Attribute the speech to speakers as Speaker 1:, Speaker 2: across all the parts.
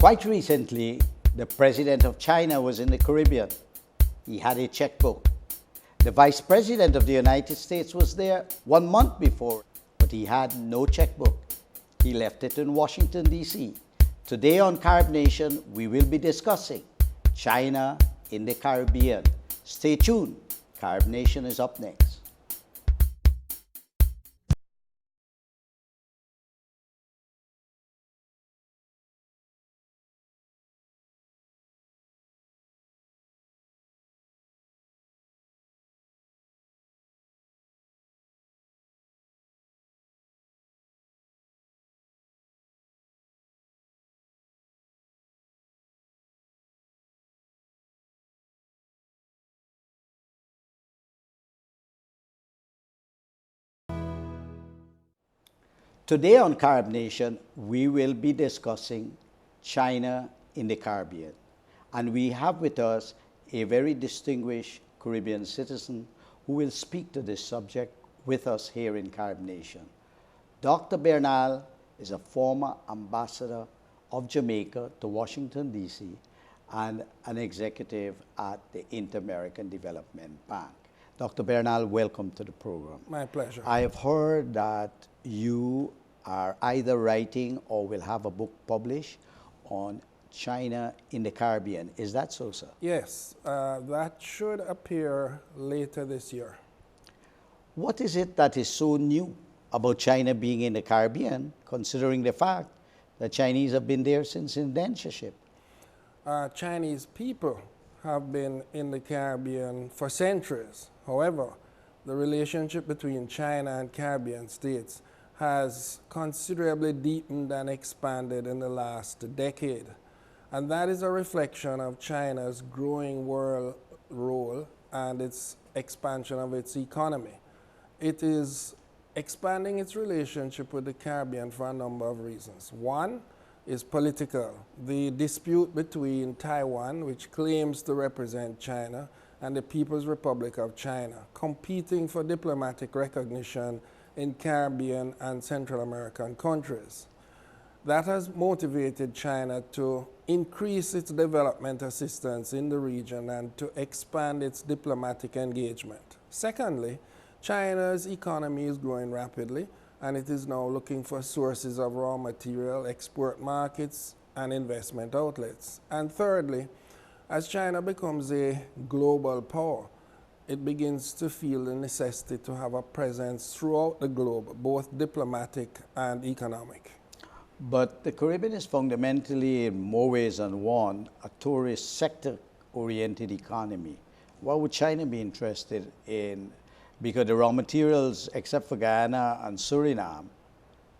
Speaker 1: Quite recently, the president of China was in the Caribbean. He had a checkbook. The vice president of the United States was there 1 month before, but he had no checkbook. He left it in Washington, D.C. Today on Carib Nation, we will be discussing China in the Caribbean. Stay tuned. Carib Nation is up next. Today on Carib Nation, we will be discussing China in the Caribbean. And we have with us a very distinguished Caribbean citizen who will speak to this subject with us here in Carib Nation. Dr. Bernal is a former ambassador of Jamaica to Washington, D.C. and an executive at the Inter-American Development Bank. Dr. Bernal, welcome to the program.
Speaker 2: My pleasure.
Speaker 1: I have heard that you are either writing or will have a book published on China in the Caribbean. Is that so, sir?
Speaker 2: Yes, that should appear later this year.
Speaker 1: What is it that is so new about China being in the Caribbean, considering the fact that Chinese have been there since indentureship?
Speaker 2: Chinese people have been in the Caribbean for centuries. However, the relationship between China and Caribbean states has considerably deepened and expanded in the last decade. And that is a reflection of China's growing world role and its expansion of its economy. It is expanding its relationship with the Caribbean for a number of reasons. One is political. The dispute between Taiwan, which claims to represent China, and the People's Republic of China, competing for diplomatic recognition in Caribbean and Central American countries. That has motivated China to increase its development assistance in the region and to expand its diplomatic engagement. Secondly, China's economy is growing rapidly, and it is now looking for sources of raw material, export markets, and investment outlets. And thirdly, as China becomes a global power, it begins to feel the necessity to have a presence throughout the globe, both diplomatic and economic.
Speaker 1: But the Caribbean is fundamentally, in more ways than one, a tourist sector-oriented economy. What would China be interested in? Because the raw materials, except for Guyana and Suriname,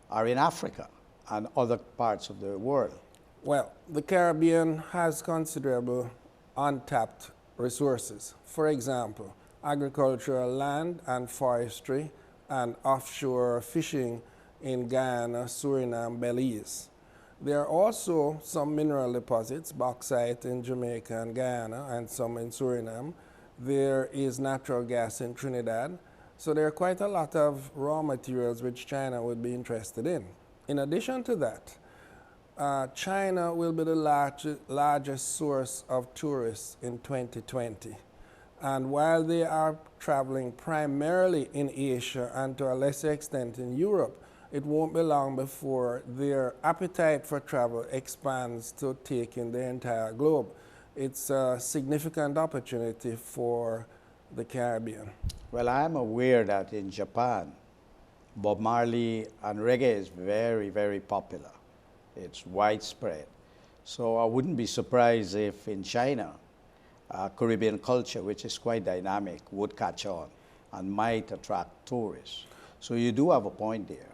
Speaker 1: are in Africa and other parts of the world.
Speaker 2: Well, the Caribbean has considerable untapped resources. For example, agricultural land and forestry and offshore fishing in Guyana, Suriname, Belize. There are also some mineral deposits, bauxite in Jamaica and Guyana and some in Suriname. There is natural gas in Trinidad. So there are quite a lot of raw materials which China would be interested in. In addition to that, China will be the largest source of tourists in 2020. And while they are traveling primarily in Asia and to a lesser extent in Europe, it won't be long before their appetite for travel expands to take in the entire globe. It's a significant opportunity for the Caribbean.
Speaker 1: Well, I'm aware that in Japan, Bob Marley and reggae is very, very popular. It's widespread. So I wouldn't be surprised if in China, Caribbean culture, which is quite dynamic, would catch on and might attract tourists. So you do have a point there.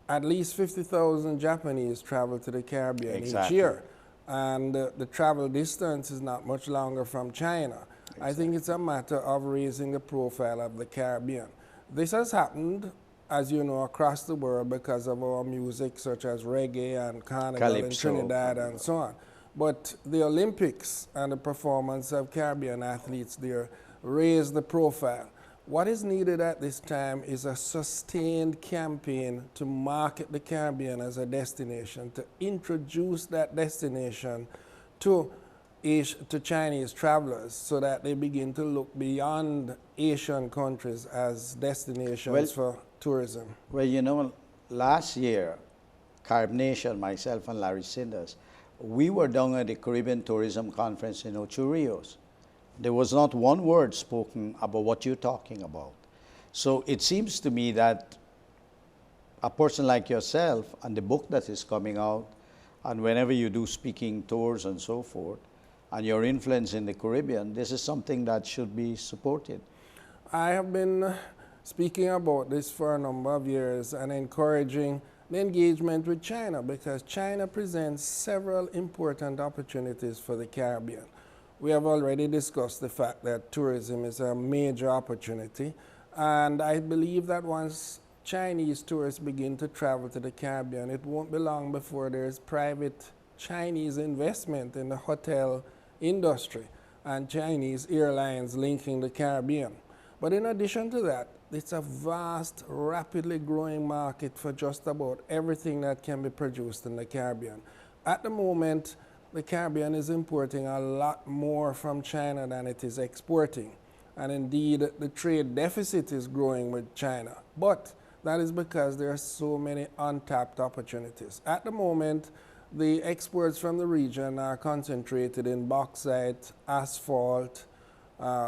Speaker 2: At least 50,000 Japanese travel to the Caribbean each
Speaker 1: Exactly.
Speaker 2: year. And the travel distance is not much longer from China.
Speaker 1: Exactly.
Speaker 2: I think it's a matter of raising the profile of the Caribbean. This has happened, as you know, across the world because of our music such as reggae and carnival in
Speaker 1: Calypso.
Speaker 2: Trinidad and so on. But the Olympics and the performance of Caribbean athletes there raised the profile. What is needed at this time is a sustained campaign to market the Caribbean as a destination, to introduce that destination to to Chinese travelers so that they begin to look beyond Asian countries as destinations for tourism.
Speaker 1: Well, you know, last year, Carib Nation, myself and Larry Sinders, we were down at the Caribbean Tourism Conference in Ocho Rios. There was not one word spoken about what you're talking about. So it seems to me that a person like yourself and the book that is coming out, and whenever you do speaking tours and so forth, and your influence in the Caribbean, this is something that should be supported.
Speaker 2: I have been speaking about this for a number of years and encouraging the engagement with China, because China presents several important opportunities for the Caribbean. We have already discussed the fact that tourism is a major opportunity, and I believe that once Chinese tourists begin to travel to the Caribbean, it won't be long before there's private Chinese investment in the hotel industry and Chinese airlines linking the Caribbean. But in addition to that, it's a vast, rapidly growing market for just about everything that can be produced in the Caribbean. At the moment, the Caribbean is importing a lot more from China than it is exporting. And indeed, the trade deficit is growing with China. But that is because there are so many untapped opportunities. At the moment, the exports from the region are concentrated in bauxite, asphalt,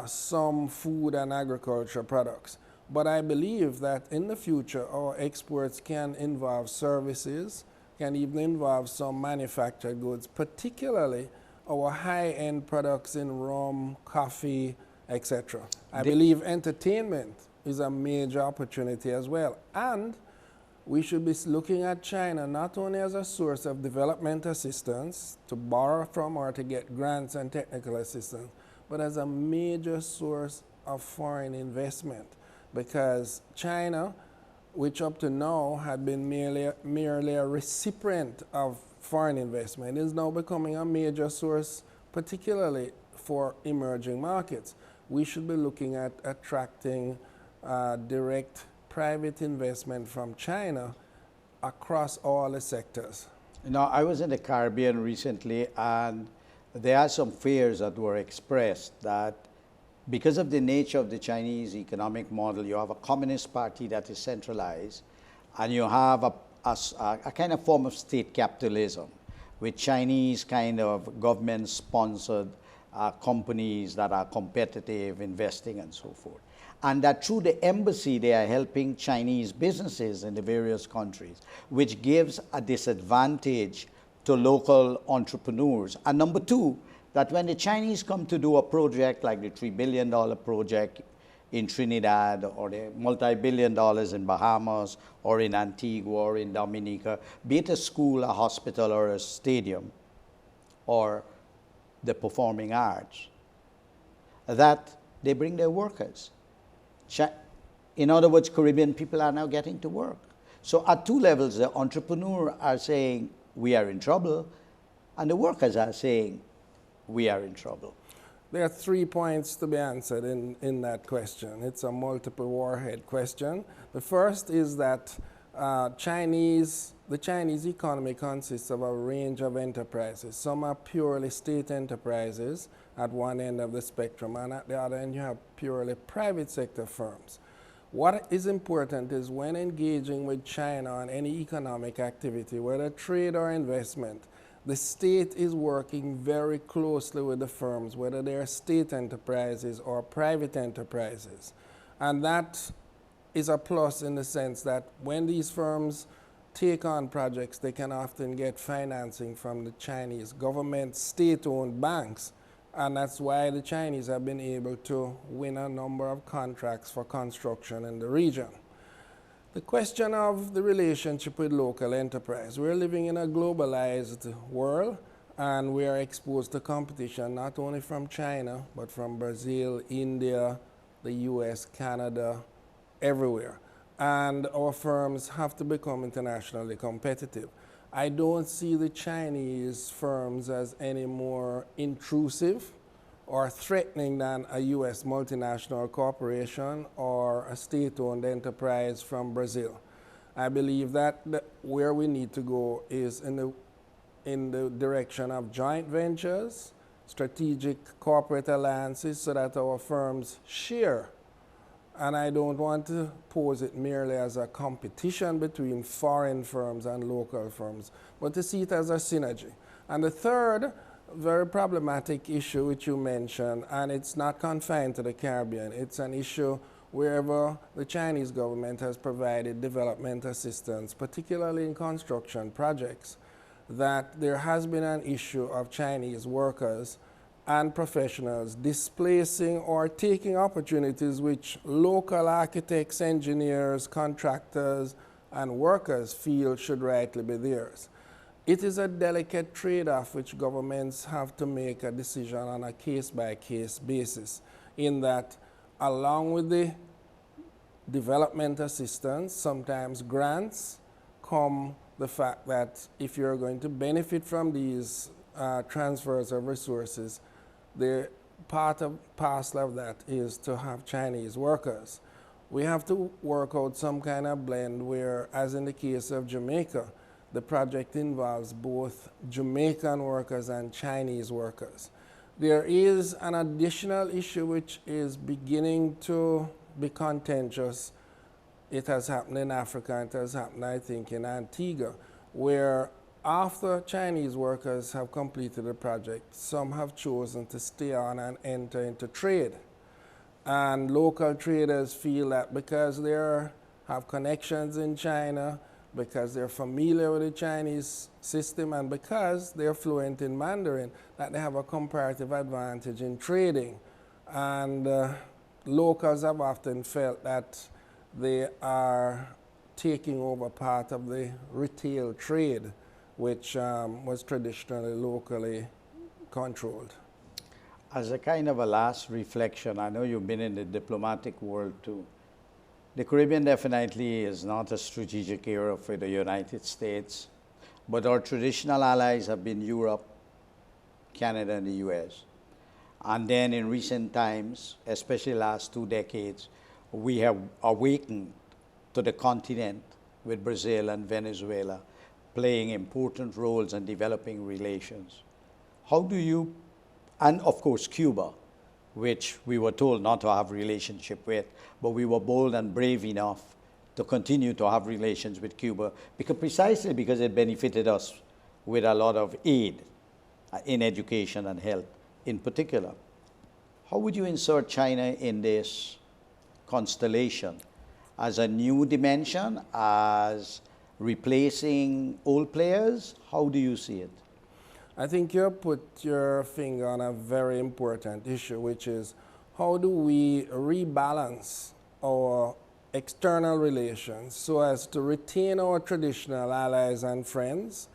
Speaker 2: some food and agriculture products. But I believe that in the future, our exports can involve services, can even involve some manufactured goods, particularly our high-end products in rum, coffee, etc. I believe entertainment is a major opportunity as well. And we should be looking at China not only as a source of development assistance, to borrow from or to get grants and technical assistance, but as a major source of foreign investment. Because China, which up to now had been merely a recipient of foreign investment, is now becoming a major source, particularly for emerging markets. We should be looking at attracting direct private investment from China across all the sectors.
Speaker 1: Now, I was in the Caribbean recently, and there are some fears that were expressed that because of the nature of the Chinese economic model, you have a communist party that is centralized, and you have a kind of form of state capitalism with Chinese kind of government-sponsored companies that are competitive, investing, and so forth. And that through the embassy, they are helping Chinese businesses in the various countries, which gives a disadvantage to local entrepreneurs. And number two, that when the Chinese come to do a project like the $3 billion project in Trinidad, or the multi-billion dollars in Bahamas, or in Antigua, or in Dominica, be it a school, a hospital, or a stadium, or the performing arts, that they bring their workers. In other words, Caribbean people are now getting to work. So at two levels, the entrepreneurs are saying, we are in trouble, and the workers are saying, we are in trouble.
Speaker 2: There are 3 points to be answered in that question. It's a multiple warhead question. The first is that the Chinese economy consists of a range of enterprises. Some are purely state enterprises at one end of the spectrum, and at the other end you have purely private sector firms. What is important is when engaging with China on any economic activity, whether trade or investment, the state is working very closely with the firms, whether they are state enterprises or private enterprises. And that is a plus in the sense that when these firms take on projects, they can often get financing from the Chinese government, state-owned banks. And that's why the Chinese have been able to win a number of contracts for construction in the region. The question of the relationship with local enterprise. We're living in a globalized world, and we are exposed to competition not only from China, but from Brazil, India, the US, Canada, everywhere. And our firms have to become internationally competitive. I don't see the Chinese firms as any more intrusive or threatening than a U.S. multinational corporation or a state-owned enterprise from Brazil. I believe that where we need to go is in the direction of joint ventures, strategic corporate alliances, so that our firms share. And I don't want to pose it merely as a competition between foreign firms and local firms, but to see it as a synergy. And the third very problematic issue which you mentioned, and it's not confined to the Caribbean, it's an issue wherever the Chinese government has provided development assistance, particularly in construction projects, that there has been an issue of Chinese workers and professionals displacing or taking opportunities which local architects, engineers, contractors, and workers feel should rightly be theirs. It is a delicate trade-off which governments have to make a decision on a case-by-case basis, in that along with the development assistance, sometimes grants, come the fact that if you're going to benefit from these transfers of resources, the parcel of that is to have Chinese workers. We have to work out some kind of blend where, as in the case of Jamaica, the project involves both Jamaican workers and Chinese workers. There is an additional issue which is beginning to be contentious. It has happened in Africa, it has happened, I think, in Antigua, where after Chinese workers have completed the project, some have chosen to stay on and enter into trade. And local traders feel that because they have connections in China, because they're familiar with the Chinese system, and because they're fluent in Mandarin, that they have a comparative advantage in trading. And locals have often felt that they are taking over part of the retail trade, which was traditionally locally controlled.
Speaker 1: As a kind of a last reflection, I know you've been in the diplomatic world too. The Caribbean definitely is not a strategic area for the United States, but our traditional allies have been Europe, Canada, and the US. And then in recent times, especially last 2 decades, we have awakened to the continent with Brazil and Venezuela playing important roles in developing relations. How do you, and of course Cuba, which we were told not to have relationship with, but we were bold and brave enough to continue to have relations with Cuba, precisely because it benefited us with a lot of aid in education and health in particular. How would you insert China in this constellation as a new dimension, as replacing old players? How do you see it?
Speaker 2: I think you put your finger on a very important issue, which is how do we rebalance our external relations so as to retain our traditional allies and friends,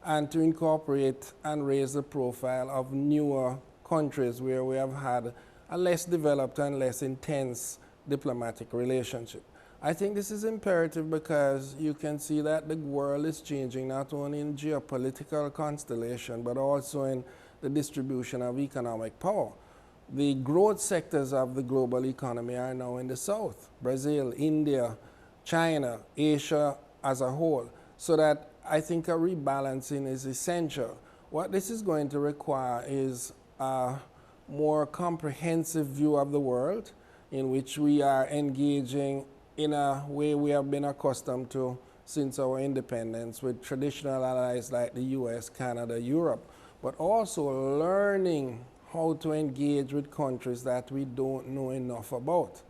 Speaker 2: and to incorporate and raise the profile of newer countries where we have had a less developed and less intense diplomatic relationship. I think this is imperative because you can see that the world is changing not only in geopolitical constellation, but also in the distribution of economic power. The growth sectors of the global economy are now in the south: Brazil, India, China, Asia as a whole. So that I think a rebalancing is essential. What this is going to require is a more comprehensive view of the world, in which we are engaging in a way we have been accustomed to since our independence, with traditional allies like the US, Canada, Europe, but also learning how to engage with countries that we don't know enough about.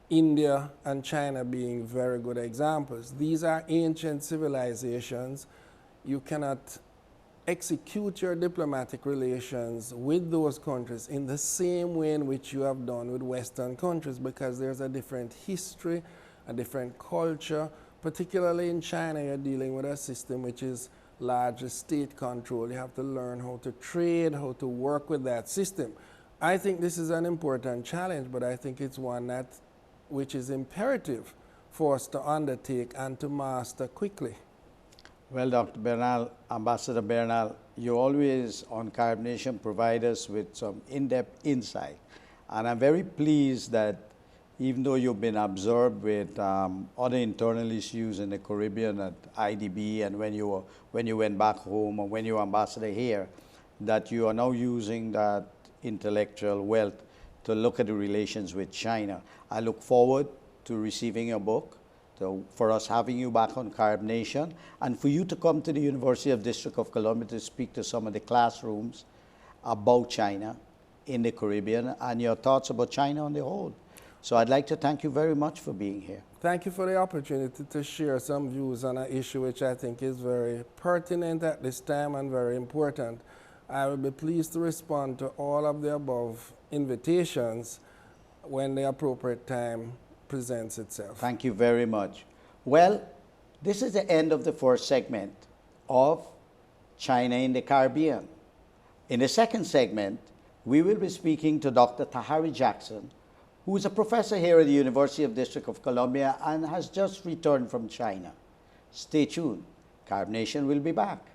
Speaker 2: India and China being very good examples. These are ancient civilizations. You cannot execute your diplomatic relations with those countries in the same way in which you have done with Western countries, because there's a different history, a different culture. Particularly in China, you're dealing with a system which is largely state control. You have to learn how to trade, how to work with that system. I think this is an important challenge, but I think it's one which is imperative for us to undertake and to master quickly.
Speaker 1: Well, Dr. Bernal, Ambassador Bernal, you always, on Carib Nation, provide us with some in-depth insight. And I'm very pleased that even though you've been absorbed with other internal issues in the Caribbean at IDB and when you went back home or when you were ambassador here, that you are now using that intellectual wealth to look at the relations with China. I look forward to receiving your book, for us having you back on Carib Nation, and for you to come to the University of District of Columbia to speak to some of the classrooms about China in the Caribbean and your thoughts about China on the whole. So I'd like to thank you very much for being here.
Speaker 2: Thank you for the opportunity to share some views on an issue which I think is very pertinent at this time and very important. I will be pleased to respond to all of the above invitations when the appropriate time presents itself.
Speaker 1: Thank you very much. Well, this is the end of the first segment of China in the Caribbean. In the second segment, we will be speaking to Dr. Tahari Jackson, who is a professor here at the University of District of Columbia and has just returned from China. Stay tuned. Carib Nation will be back.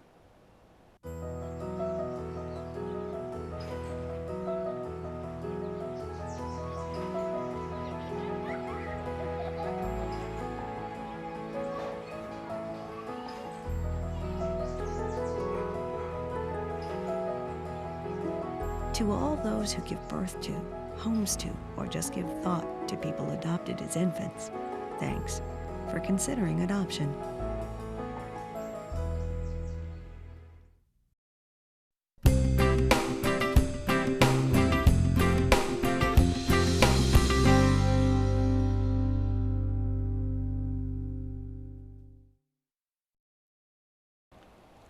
Speaker 3: To all those who give birth to, homes to, or just give thought to people adopted as infants, thanks for considering adoption.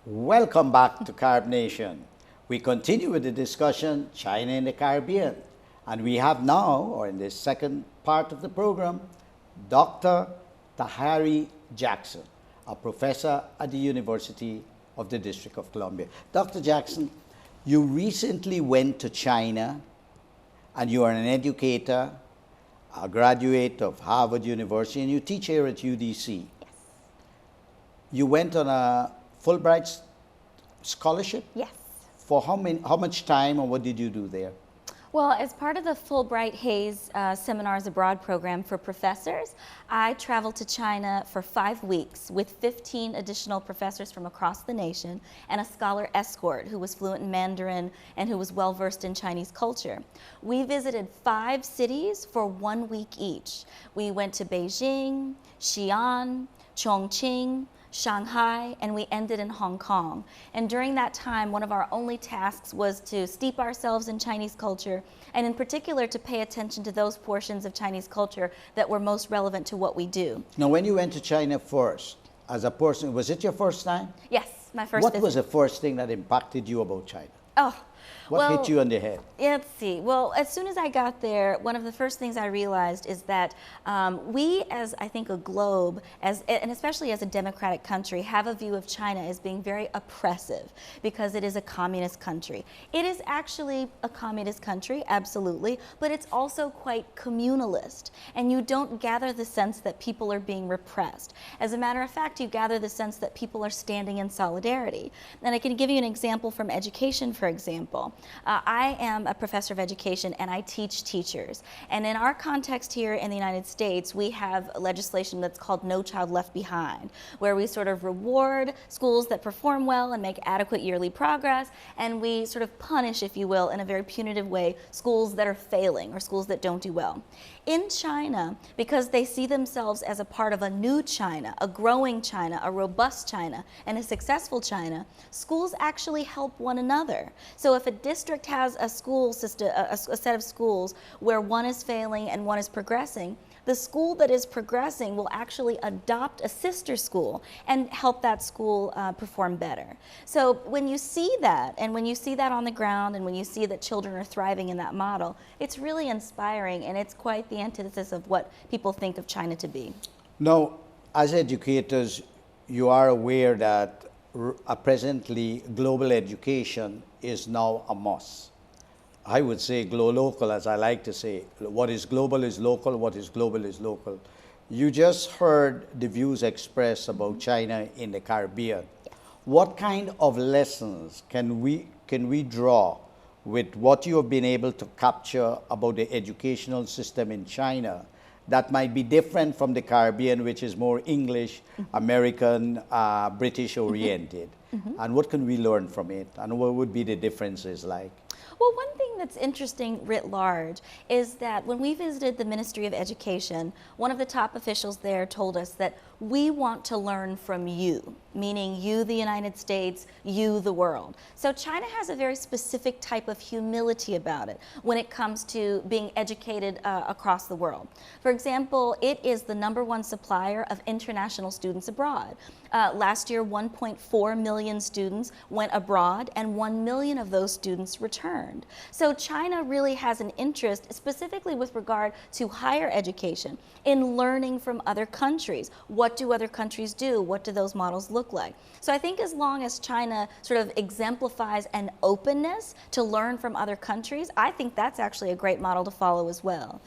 Speaker 1: Welcome back to Carib Nation. We continue with the discussion, China in the Caribbean. And we have now, or in this second part of the program, Dr. Tahari Jackson, a professor at the University of the District of Columbia. Dr. Jackson, you recently went to China and you are an educator, a graduate of Harvard University, and you teach here at UDC.
Speaker 4: Yes.
Speaker 1: You went on a Fulbright scholarship?
Speaker 4: Yes.
Speaker 1: For how much time, and what did you do there?
Speaker 4: Well, as part of the Fulbright Hays Seminars Abroad program for professors, I traveled to China for 5 weeks with 15 additional professors from across the nation and a scholar escort who was fluent in Mandarin and who was well versed in Chinese culture. We visited 5 cities for 1 week each. We went to Beijing, Xi'an, Chongqing, Shanghai, and we ended in Hong Kong. And during that time, one of our only tasks was to steep ourselves in Chinese culture, and in particular to pay attention to those portions of Chinese culture that were most relevant to what we do.
Speaker 1: Now, when you went to China first, as a person, was it your first time?
Speaker 4: Yes, my first
Speaker 1: What
Speaker 4: visit.
Speaker 1: was the first thing that impacted you about China?
Speaker 4: Oh,
Speaker 1: What hit you on the head?
Speaker 4: Let's see. Well, as soon as I got there, one of the first things I realized is that we, as I think a globe, and especially as a democratic country, have a view of China as being very oppressive because it is a communist country. It is actually a communist country, absolutely, but it's also quite communalist, and you don't gather the sense that people are being repressed. As a matter of fact, you gather the sense that people are standing in solidarity. And I can give you an example from education, for example. I am a professor of education and I teach teachers. And in our context here in the United States, we have legislation that's called No Child Left Behind, where we sort of reward schools that perform well and make adequate yearly progress, and we sort of punish, if you will, in a very punitive way, schools that are failing or schools that don't do well. In China, because they see themselves as a part of a new China, a growing China, a robust China, and a successful China, schools actually help one another. So if a district has a school system, a set of schools where one is failing and one is progressing, the school that is progressing will actually adopt a sister school and help that school perform better. So when you see that, and when you see that on the ground, and when you see that children are thriving in that model, it's really inspiring, and it's quite the antithesis of what people think of China to be.
Speaker 1: Now, as educators, you are aware that presently global education is now a must. I would say local, as I like to say. What is global is local, what is global is local. You just heard the views expressed about China in the Caribbean.
Speaker 4: Yes.
Speaker 1: what kind of lessons can we draw with what you have been able to capture about the educational system in China that might be different from the Caribbean, which is more English, American, British oriented? And what can we learn from it? And what would be the differences like?
Speaker 4: Well, one thing that's interesting writ large is that when we visited the Ministry of Education, one of the top officials there told us that we want to learn from you, meaning you, the United States, you, the world. So China has a very specific type of humility about it when it comes to being educated across the world. For example, it is the #1 supplier of international students abroad. Last year, 1.4 million students went abroad, and 1 million of those students returned. So China really has an interest, specifically with regard to higher education, in learning from other countries. What do other countries do? What do those models look like? So I think as long as China sort of exemplifies an openness to learn from other countries, I think that's actually a great model to follow as well.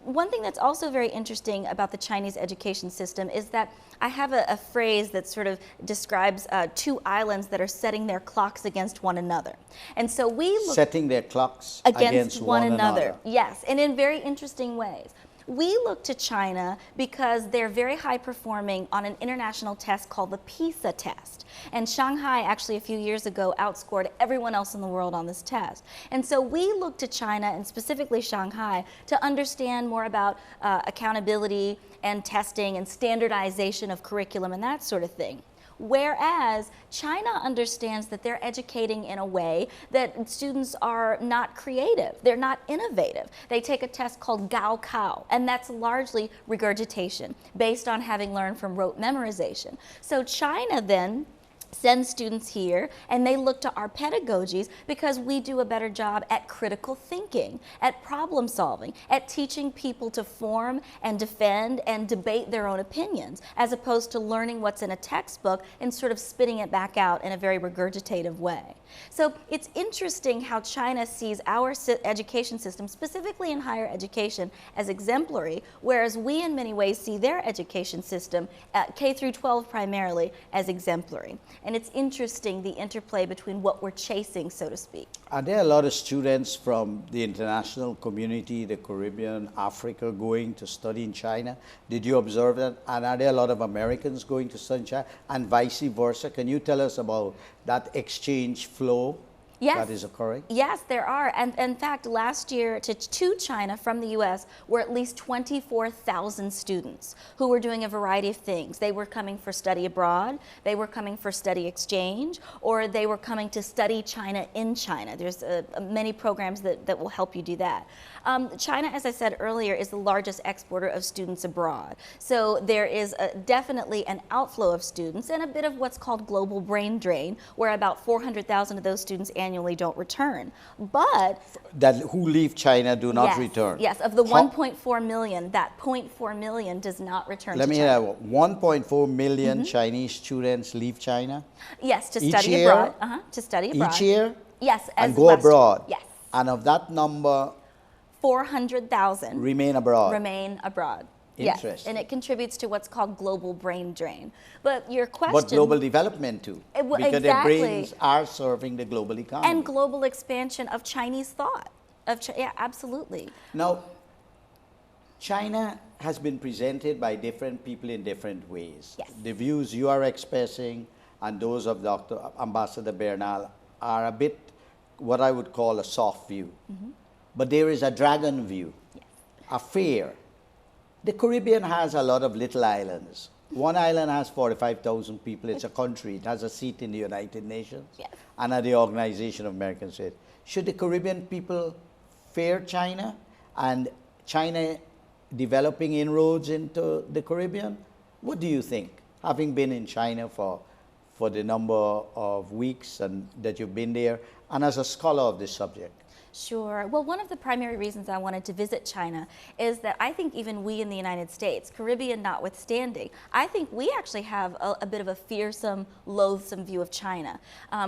Speaker 4: One thing that's also very interesting about the Chinese education system is that I have a phrase that sort of describes two islands that are setting their clocks against one another. And so we look
Speaker 1: Setting their clocks
Speaker 4: against one another. Yes, and in very interesting ways. We look to China because they're very high performing on an international test called the PISA test. And Shanghai actually a few years ago outscored everyone else in the world on this test. And so we look to China, and specifically Shanghai, to understand more about accountability and testing and standardization of curriculum and that sort of thing. Whereas China understands that they're educating in a way that students are not creative, they're not innovative. They take a test called Gaokao, and that's largely regurgitation, based on having learned from rote memorization. So China then send students here, and they look to our pedagogies because we do a better job at critical thinking, at problem solving, at teaching people to form and defend and debate their own opinions, as opposed to learning what's in a textbook and sort of spitting it back out in a very regurgitative way. So it's interesting how China sees our education system, specifically in higher education, as exemplary, whereas we in many ways see their education system, K through 12 primarily, as exemplary. And it's interesting, the interplay between what we're chasing, so to speak.
Speaker 1: Are there a lot of students from the international community, the Caribbean, Africa, going to study in China? Did you observe that? And are there a lot of Americans going to study in China, and vice versa? Can you tell us about that exchange flow?
Speaker 4: Yes.
Speaker 1: That is occurring?
Speaker 4: Yes, there are. And in fact, last year to China from the US were at least 24,000 students who were doing a variety of things. They were coming for study abroad, they were coming for study exchange, or they were coming to study China in China. There's many programs that will help you do that. China, as I said earlier, is the largest exporter of students abroad. So there is definitely an outflow of students and a bit of what's called global brain drain, where about 400,000 of those students annually don't return. But
Speaker 1: that who leave China do not return.
Speaker 4: Yes, of the 1.4 million, that 0.4 million does not return to China.
Speaker 1: Let me hear 1.4 million Chinese students leave China?
Speaker 4: Yes, to
Speaker 1: each
Speaker 4: study
Speaker 1: year?
Speaker 4: abroad. To study abroad.
Speaker 1: Each year?
Speaker 4: Yes.
Speaker 1: And go abroad?
Speaker 4: Yes.
Speaker 1: And of that number,
Speaker 4: 400,000
Speaker 1: remain abroad.
Speaker 4: Remain abroad.
Speaker 1: Interesting.
Speaker 4: Yes, and it contributes to what's called global brain drain. But your question...
Speaker 1: But global development too, because their brains are serving the global economy.
Speaker 4: And global expansion of Chinese thought. Yeah, absolutely.
Speaker 1: Now, China has been presented by different people in different ways.
Speaker 4: Yes.
Speaker 1: The views you are expressing and those of Dr. Ambassador Bernal are a bit what I would call a soft view. But there is a dragon view, a fear. The Caribbean has a lot of little islands. One island has 45,000 people. It's a country. It has a seat in the United Nations and at the Organization of American States. Should the Caribbean people fear China and China developing inroads into the Caribbean? What do you think, having been in China for the number of weeks and that you've been there, and as a scholar of this subject?
Speaker 4: Sure. Well, one of the primary reasons I wanted to visit China is that I think even we in the United States, Caribbean notwithstanding, I think we actually have a bit of a fearsome, loathsome view of China.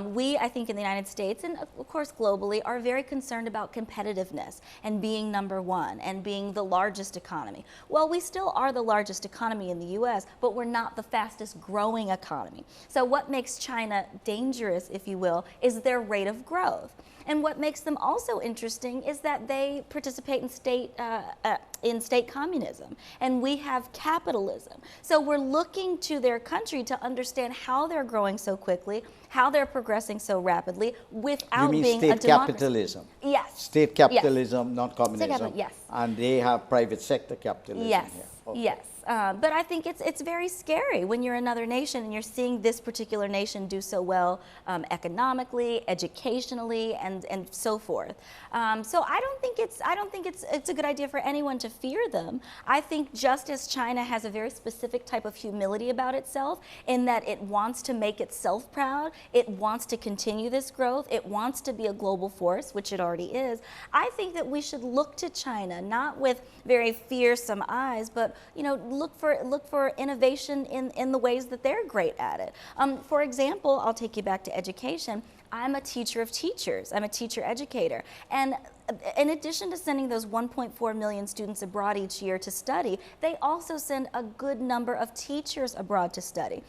Speaker 4: We, I think in the United States, and of course globally, are very concerned about competitiveness and being number one and being the largest economy. Well, we still are the largest economy in the U.S., but we're not the fastest growing economy. So what makes China dangerous, if you will, is their rate of growth. And what makes them also interesting is that they participate in state communism, and we have capitalism. So we're looking to their country to understand how they're growing so quickly, how they're progressing so rapidly without being a democracy.
Speaker 1: State capitalism?
Speaker 4: Yes.
Speaker 1: State capitalism, yes. Not communism.
Speaker 4: Yes.
Speaker 1: And they have private sector capitalism.
Speaker 4: Yes.
Speaker 1: Here. Okay.
Speaker 4: Yes. But I think it's very scary when you're another nation and you're seeing this particular nation do so well economically, educationally, and so forth. So I don't think it's a good idea for anyone to fear them. I think just as China has a very specific type of humility about itself, in that it wants to make itself proud, it wants to continue this growth, it wants to be a global force, which it already is. I think that we should look to China not with very fearsome eyes, but look for innovation in the ways that they're great at it. For example, I'll take you back to education. I'm a teacher of teachers. I'm a teacher educator. And in addition to sending those 1.4 million students abroad each year to study, they also send a good number of teachers abroad to study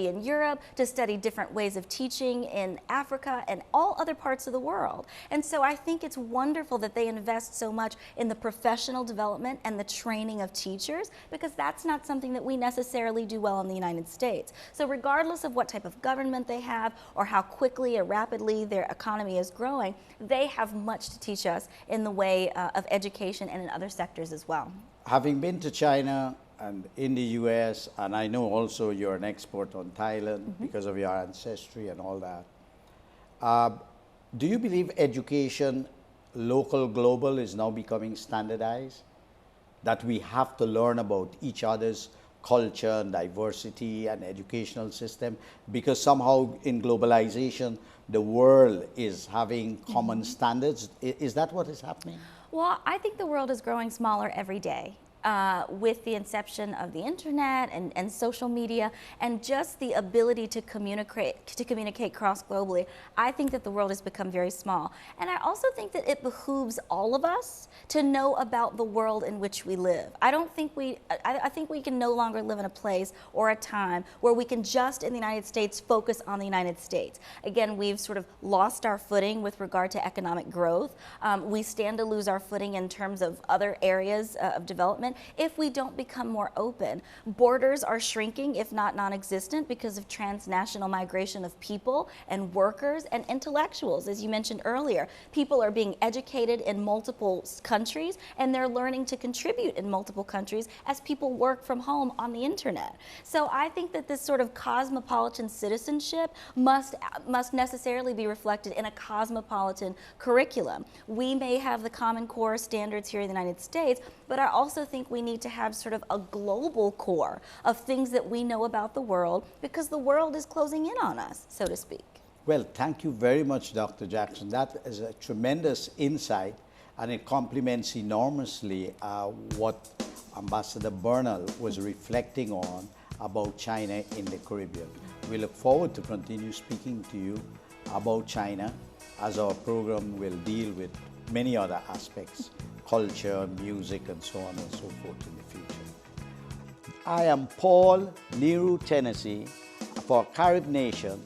Speaker 4: in Europe, to study different ways of teaching in Africa and all other parts of the world. And so I think it's wonderful that they invest so much in the professional development and the training of teachers, because that's not something that we necessarily do well in the United States. So regardless of what type of government they have or how quickly or rapidly their economy is growing, they have much to teach us in the way of education and in other sectors as well.
Speaker 1: Having been to China and in the US, and I know also you're an expert on Thailand because of your ancestry and all that, do you believe education, local, global, is now becoming standardized? That we have to learn about each other's culture and diversity and educational system, because somehow in globalization, the world is having common standards. Is that what is happening?
Speaker 4: Well, I think the world is growing smaller every day. With the inception of the internet and social media and just the ability to communicate cross-globally, I think that the world has become very small. And I also think that it behooves all of us to know about the world in which we live. I think we can no longer live in a place or a time where we can just in the United States focus on the United States. Again, we've sort of lost our footing with regard to economic growth. We stand to lose our footing in terms of other areas of development if we don't become more open. Borders are shrinking, if not non-existent, because of transnational migration of people and workers and intellectuals. As you mentioned earlier, people are being educated in multiple countries and they're learning to contribute in multiple countries as people work from home on the internet. So I think that this sort of cosmopolitan citizenship must necessarily be reflected in a cosmopolitan curriculum. We may have the Common Core standards here in the United States, but I also think we need to have sort of a global core of things that we know about the world, because the world is closing in on us, so to speak.
Speaker 1: Well, thank you very much, Dr. Jackson. That is a tremendous insight, and it complements enormously what Ambassador Bernal was reflecting on about China in the Caribbean. We look forward to continue speaking to you about China, as our program will deal with many other aspects, culture, music, and so on and so forth in the future. I am Paul, Nehru, Tennessee, for Carib Nation.